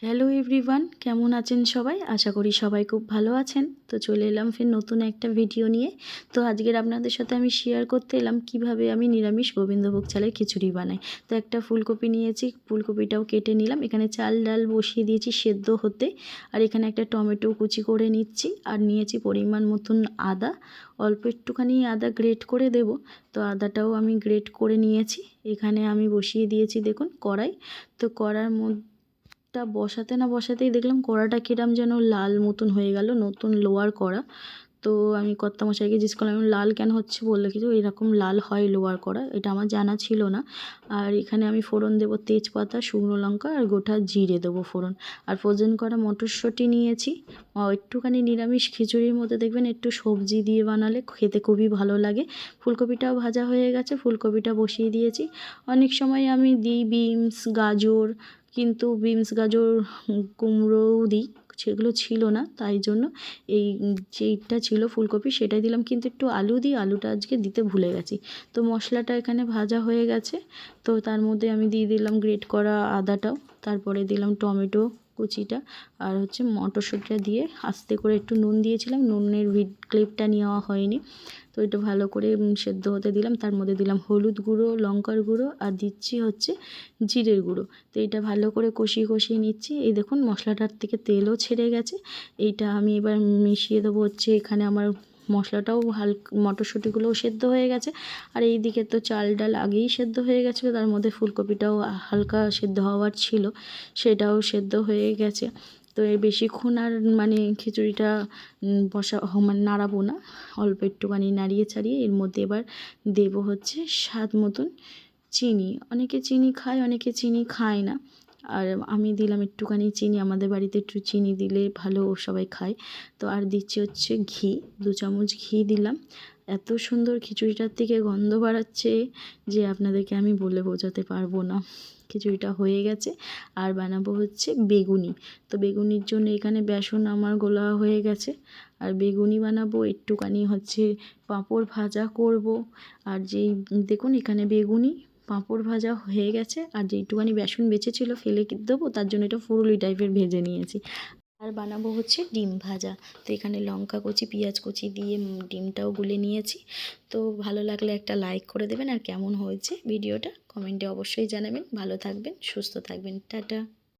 Hello everyone, কেমন আছেন সবাই? আশা করি সবাই খুব ভালো আছেন। তো চলে এলাম ফের নতুন একটা ভিডিও নিয়ে। তো আজকের আপনাদের সাথে আমি শেয়ার করতে এলাম কিভাবে আমি নিরামিষ গোবিন্দভোগ চালের খিচুড়ি বানাই। তো একটা ফুলকপি নিয়েছি, ফুলকপিটাও কেটে নিলাম। এখানে চাল ডাল বসিয়ে দিয়েছি সেদ্ধ হতে। আর এখানে একটা টমেটো কুচি করে নিচ্ছি, আর নিয়েছি পরিমাণ মতন আদা। অল্প একটুখানি আদা গ্রেট করে দেব। তো আদাটাও আমি গ্রেট করে নিয়েছি। এখানে আমি বসিয়ে দিয়েছি দেখুন কড়াই। তো কড়ার মধ্যে বসাতে না বসাতেই দেখলাম কড়াটা কিরম যেন লাল মতন হয়ে গেল, নতুন লোয়ার কড়া। তো আমি কর্তামশাইকে জিজ্ঞেস করলাম লাল কেন হচ্ছে, বললো কিছু এরকম লাল হয় লোয়ার কড়া, এটা আমার জানা ছিল না। আর এখানে আমি ফোড়ন দেবো তেজপাতা, শুকনো লঙ্কা আর গোটা জিরে দেবো ফোড়ন। আর ফ্রোজেন করা মটরশুঁটি নিয়েছি। একটুখানি নিরামিষ খিচুড়ির মধ্যে দেখবেন একটু সবজি দিয়ে বানালে খেতে খুবই ভালো লাগে। ফুলকপিটাও ভাজা হয়ে গেছে, ফুলকপিটা বসিয়ে দিয়েছি। অনেক সময় আমি দিই বিনস, গাজর, কিন্তু বিনস, গাজর, কুমড়োও দিই, সেগুলো ছিল না, তাই জন্য এই যেইটা ছিল ফুলকপি সেটাই দিলাম। কিন্তু একটু আলু দিই, আলুটা আজকে দিতে ভুলে গেছি। তো মশলাটা এখানে ভাজা হয়ে গেছে। তো তার মধ্যে আমি দিয়ে দিলাম গ্রেট করা আদাটাও, তারপরে দিলাম টমেটো কুচিটা, আর হচ্ছে মটরশুঁটিটা দিয়ে আস্তে করে একটু নুন দিয়েছিলাম, নুনের ক্লিপটা নেওয়া হয়নি। তো এটা ভালো করে সেদ্ধ হতে দিলাম। তার মধ্যে দিলাম হলুদ গুঁড়ো, লঙ্কার গুঁড়ো, আর দিচ্ছি হচ্ছে জিরের গুঁড়ো। তো এটা ভালো করে কষিয়ে কষিয়ে নিচ্ছি। এই দেখুন মশলাটার থেকে তেলও ছেড়ে গেছে। এইটা আমি এবার মিশিয়ে দেবো হচ্ছে এখানে আমার মশলাটাও মটরশুঁটিগুলোও সেদ্ধ হয়ে গেছে। আর এই দিকে তো চাল ডাল আগেই সেদ্ধ হয়ে গেছিলো, তার মধ্যে ফুলকপিটাও হালকা সেদ্ধ হওয়ার ছিল, সেটাও সেদ্ধ হয়ে গেছে। তো এই বেশিক্ষণ আর মানে খিচুড়িটা মানে নাড়াবো না, অল্প একটুখানি নাড়িয়ে ছাড়িয়ে এর মধ্যে এবার দেবো হচ্ছে স্বাদ মতন চিনি। অনেকে চিনি খায়, অনেকে চিনি খায় না। আর আমি দিলাম একটুখানি চিনি, আমাদের বাড়িতে একটু চিনি দিলে ভালো, সবাই খায়। তো আর দিচ্ছি হচ্ছে ঘি, 2 চামচ ঘি দিলাম। এত সুন্দর খিচুড়িটার থেকে গন্ধ বাড়াচ্ছে যে আপনাদেরকে আমি বলে বোঝাতে পারবো না। খিচুড়িটা হয়ে গেছে। আর বানাবো হচ্ছে বেগুনি। তো বেগুনির জন্য এখানে বেসন আমার গোলা হয়ে গেছে। আর বেগুনি বানাবো, একটুখানি হচ্ছে পাঁপড় ভাজা করব। আর যেই দেখুন এখানে বেগুনি পাঁপড় ভাজা হয়ে গেছে, আর যেইটুখানি বেসন বেঁচেছিল ফেলে দেবো, তার জন্য এটা ফুরুলি টাইপের ভেজে নিয়েছি। আর বানাবো হচ্ছে ডিম ভাজা। তো এখানে লঙ্কা কুচি, পেঁয়াজ কুচি দিয়ে ডিমটাও গুলে নিয়েছি। তো ভালো লাগলে একটা লাইক করে দেবেন, আর কেমন হয়েছে ভিডিওটা কমেন্টে অবশ্যই জানাবেন। ভালো থাকবেন, সুস্থ থাকবেন, টাটা।